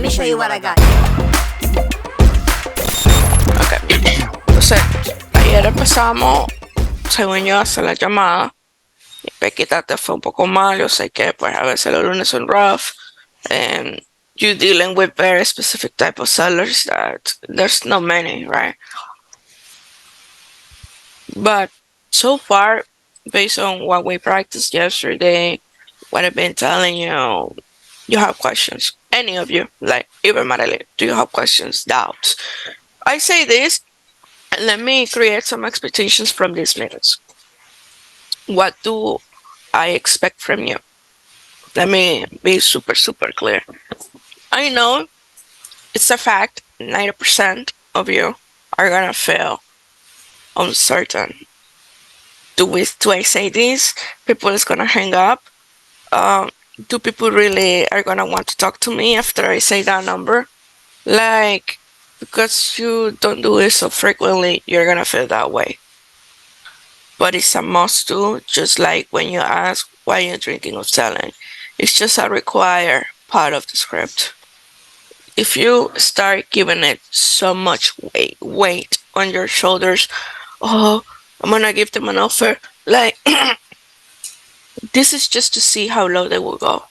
me show you what I got. Ok. Entonces, ayer empezamos, según yo, a hacer la llamada. Y Pequita te fue un poco mal. Yo sé que pues a veces los lunes son rough. And you dealing with very specific type of sellers that there's not many, right? But so far, based on what we practiced yesterday, what I've been telling you have questions. Any of you, like even Marilyn, do you have questions, doubts? I say this, and let me create some expectations from these minutes. What do I expect from you? Let me be super, super clear. I know it's a fact 90% of you are gonna feel uncertain. Do I say this? People is gonna hang up. Do people really are gonna want to talk to me after I say that number? Like, because you don't do it so frequently, you're gonna feel that way. But it's a must do, just like when you ask why you're thinking of selling. It's just a required part of the script. If you start giving it so much weight on your shoulders, oh, I'm gonna give them an offer, like, this is just to see how low they will go.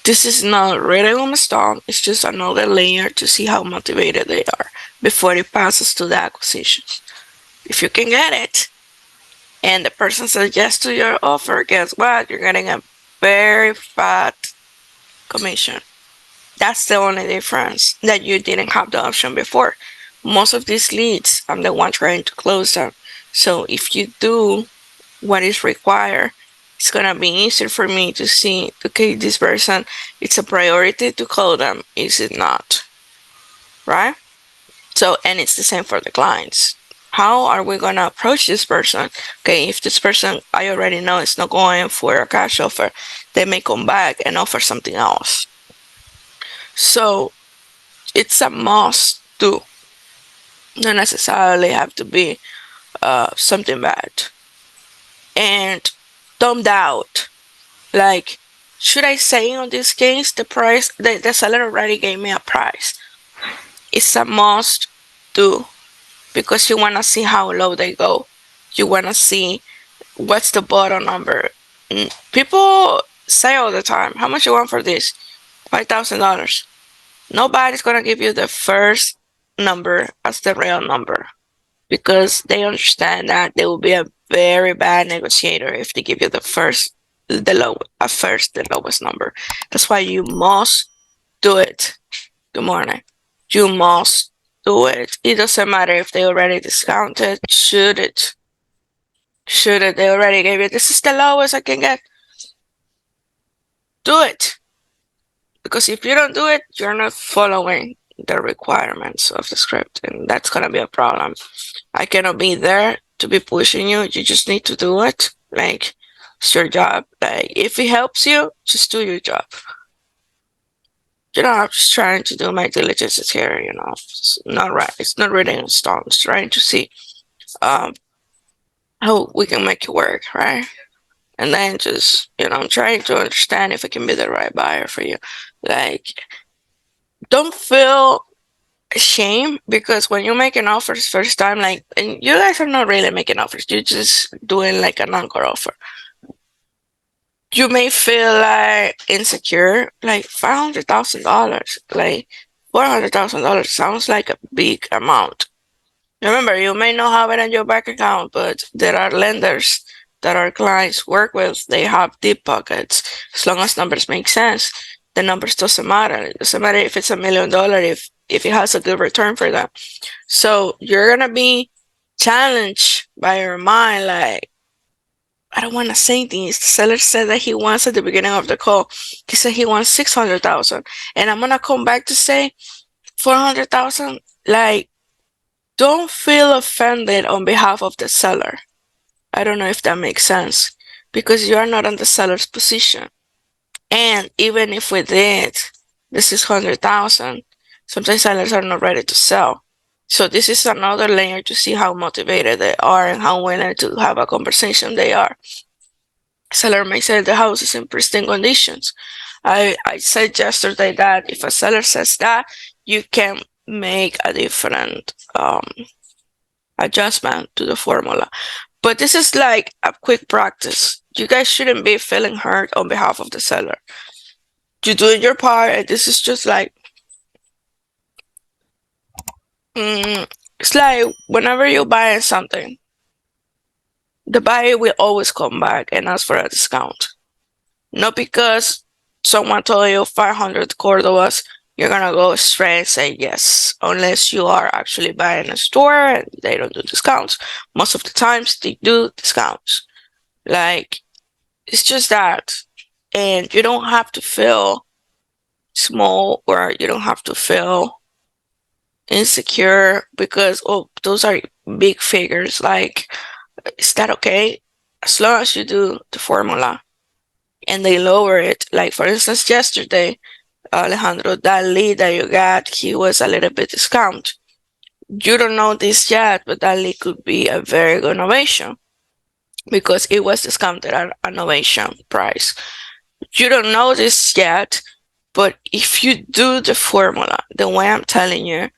This is not written on the stone, it's just another layer to see how motivated they are before it passes to the acquisition. If you can get it, and the person says yes to your offer, guess what? You're getting a very fat commission. That's the only difference, that you didn't have the option before. Most of these leads, I'm the one trying to close them. So if you do what is required, it's gonna be easier for me to see, okay, this person, it's a priority to call them, is it not? Right? So, and it's the same for the clients. How are we gonna approach this person? Okay, if this person I already know is not going for a cash offer, they may come back and offer something else. So it's a must do. Not necessarily have to be something bad. And don't doubt. Like, should I say on this case the price? The seller already gave me a price. It's a must do, because you wanna see how low they go. You wanna see what's the bottom number. People say all the time, how much you want for this? $5,000. Nobody's gonna give you the first number as the real number, because they understand that they will be a very bad negotiator if they give you the lowest number. That's why you must do it. Good morning. You must do it. It doesn't matter if they already discounted. Should it? They already gave you, this is the lowest I can get. Do it. Because if you don't do it, you're not following the requirements of the script, and that's gonna be a problem. I cannot be there to be pushing you. You just need to do it. Like, it's your job. Like, if it helps you, just do your job. I'm just trying to do my diligence here, It's not right. It's not written in stone. It's trying to see how we can make it work, right? And then just, I'm trying to understand if it can be the right buyer for you. Like, don't feel shame, because when you're making offers first time, like, and you guys are not really making offers, you're just doing like an anchor offer. You may feel like insecure, like $500,000, like $400,000 sounds like a big amount. Remember, you may not have it in your bank account, but there are lenders that our clients work with. They have deep pockets. As long as numbers make sense, the numbers doesn't matter. It doesn't matter if it's $1 million, if it has a good return for them. So you're gonna be challenged by your mind, like, I don't want to say this. The seller said that he wants, at the beginning of the call, he said he wants 600,000, and I'm gonna come back to say 400,000. Like, don't feel offended on behalf of the seller. I don't know if that makes sense, because you are not in the seller's position. And even if we did the 600,000, sometimes sellers are not ready to sell. So this is another layer to see how motivated they are and how willing to have a conversation they are. Seller may say the house is in pristine conditions. I said yesterday that if a seller says that, you can make a different adjustment to the formula. But this is like a quick practice. You guys shouldn't be feeling hurt on behalf of the seller. You're doing your part, and this is just like, it's like whenever you're buying something, the buyer will always come back and ask for a discount. Not because someone told you 500 Cordobas, you're gonna go straight and say yes, unless you are actually buying a store and they don't do discounts. Most of the times they do discounts. Like, it's just that. And you don't have to feel small, or you don't have to feel insecure because, oh, those are big figures. Like, is that okay? As long as you do the formula and they lower it. Like, for instance, yesterday, Alejandro, that lead that you got, he was a little bit discount. You don't know this yet, but that lead could be a very good innovation because it was discounted at innovation price. You don't know this yet, but if you do the formula the way I'm telling you,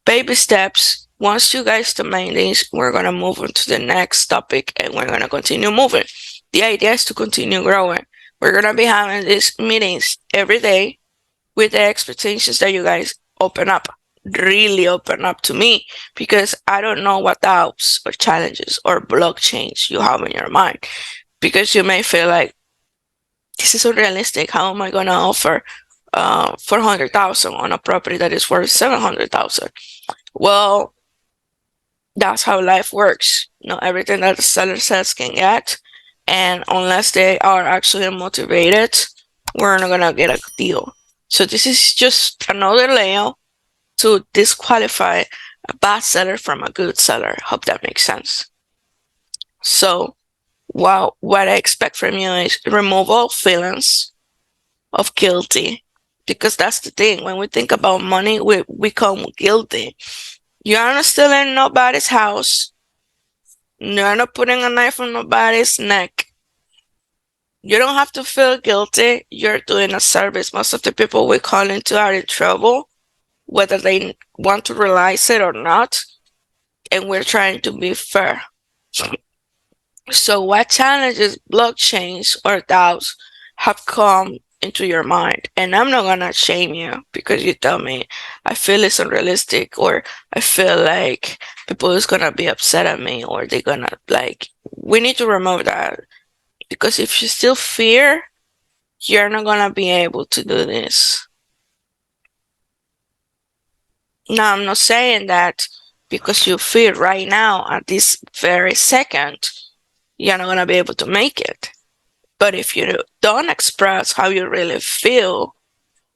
baby steps, once you guys domain this, we're going to move on to the next topic and we're going to continue moving. The idea is to continue growing. We're going to be having these meetings every day with the expectations that you guys open up, really open up to me, because I don't know what doubts or challenges or blockchains you have in your mind. Because you may feel like, this is unrealistic. How am I going to offer 400,000 on a property that is worth 700,000? Well, that's how life works. Not everything that the seller says can get, and unless they are actually motivated, we're not gonna get a deal. So this is just another layout to disqualify a bad seller from a good seller. Hope that makes sense. So, what I expect from you is remove all feelings of guilty, because that's the thing. When we think about money, we become guilty. You are not stealing nobody's house. You're not putting a knife on nobody's neck. You don't have to feel guilty. You're doing a service. Most of the people we call into are in trouble, whether they want to realize it or not. And we're trying to be fair. So what challenges, blockchains, or doubts have come into your mind? And I'm not gonna shame you because you tell me I feel it's unrealistic, or I feel like people is gonna be upset at me, or they're gonna like. We need to remove that, because if you still fear, you're not gonna be able to do this. Now, I'm not saying that because you fear right now at this very second, you're not gonna be able to make it. But if you don't express how you really feel,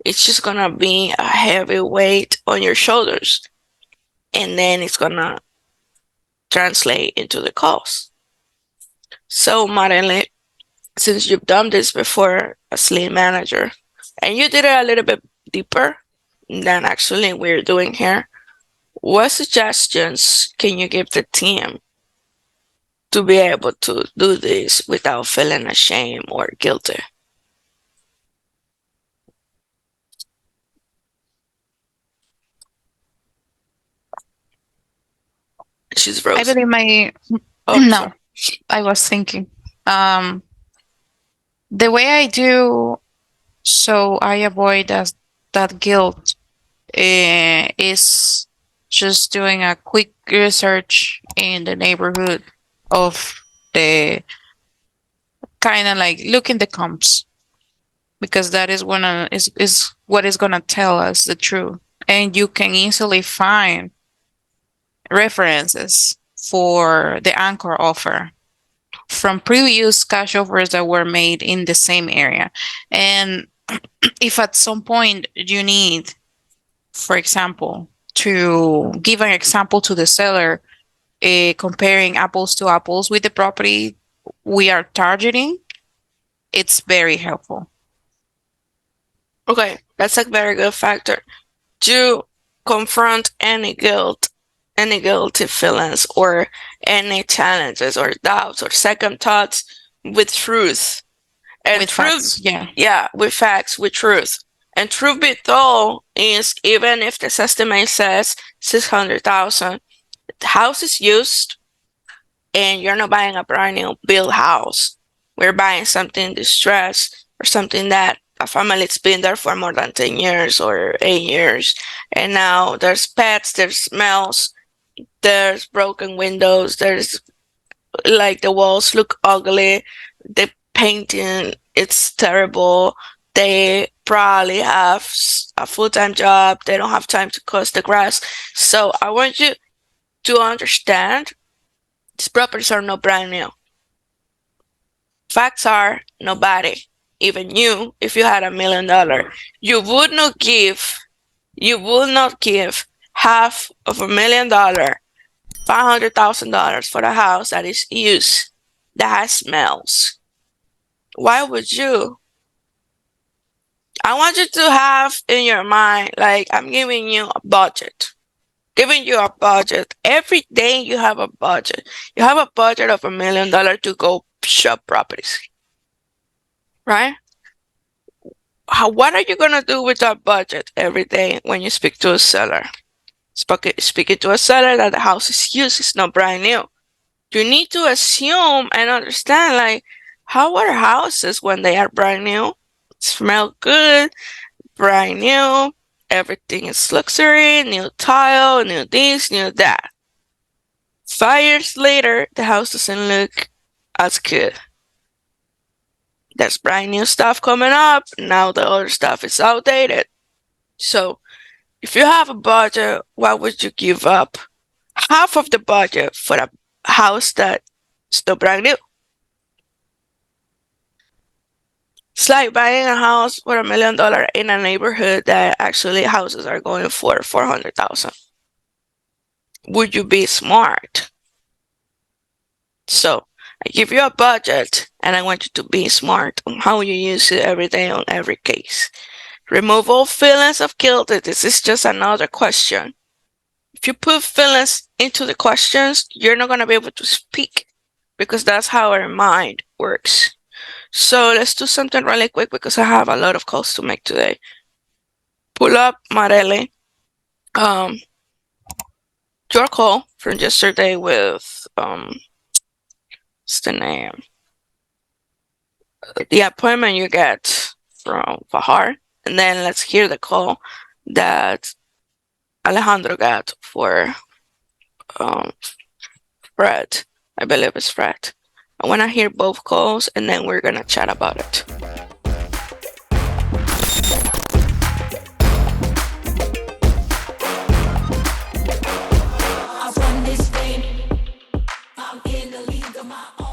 it's just gonna be a heavy weight on your shoulders, and then it's gonna translate into the cost. So, Marilyn, since you've done this before as lead manager, and you did it a little bit deeper than actually we're doing here, what suggestions can you give the team to be able to do this without feeling ashamed or guilty? She's I frozen. believe my Oh, sorry. no, I was thinking. Um, the way I do so I avoid that guilt is just doing a quick research in the neighborhood of the kind of like looking the comps, because that is is what is gonna tell us the truth, and you can easily find references for the anchor offer from previous cash offers that were made in the same area. And if at some point you need, for example, to give an example to the seller, comparing apples to apples with the property we are targeting, it's very helpful. Okay, that's a very good factor. To confront any guilt, any guilty feelings, or any challenges or doubts or second thoughts with truth. And With truth, facts. Yeah. yeah, with facts, with truth. And truth be told is even if this estimate says 600,000, the house is used and you're not buying a brand new built house. We're buying something distressed or something that a family's been there for more than 10 years or 8 years. And now there's pets, there's smells, there's broken windows, there's like the walls look ugly, the painting it's terrible. They probably have a full-time job. They don't have time to cut the grass. So I want you to understand these properties are not brand new. Facts are nobody, even you, if you had $1 million, you would not give, you would not give half of $1 million, $500,000 for a house that is used, that has smells. Why would you? I want you to have in your mind, like, I'm giving you a budget. Giving you a budget. Every day you have a budget. You have a budget of $1 million to go shop properties, right? What are you gonna do with that budget every day when you speak to a seller? Speaking to a seller that the house is used, it's not brand new. You need to assume and understand, like, how are houses when they are brand new? Smell good, brand new, everything is luxury, new tile, new this, new that. 5 years later, the house doesn't look as good. There's brand new stuff coming up, now the other stuff is outdated. So, if you have a budget, why would you give up half of the budget for a house that's still brand new? It's like buying a house for $1 million in a neighborhood that actually houses are going for 400,000. Would you be smart? So I give you a budget and I want you to be smart on how you use it every day on every case. Remove all feelings of guilt. This is just another question. If you put feelings into the questions, you're not going to be able to speak because that's how our mind works. So let's do something really quick because I have a lot of calls to make today. Pull up Marele. Um, your call from yesterday with what's the name? The appointment you get from Fahar, and then let's hear the call that Alejandro got for um Fred. I believe it's Fred. I want to hear both calls, and then we're gonna chat about it. I run this thing. I'm in the league of my own.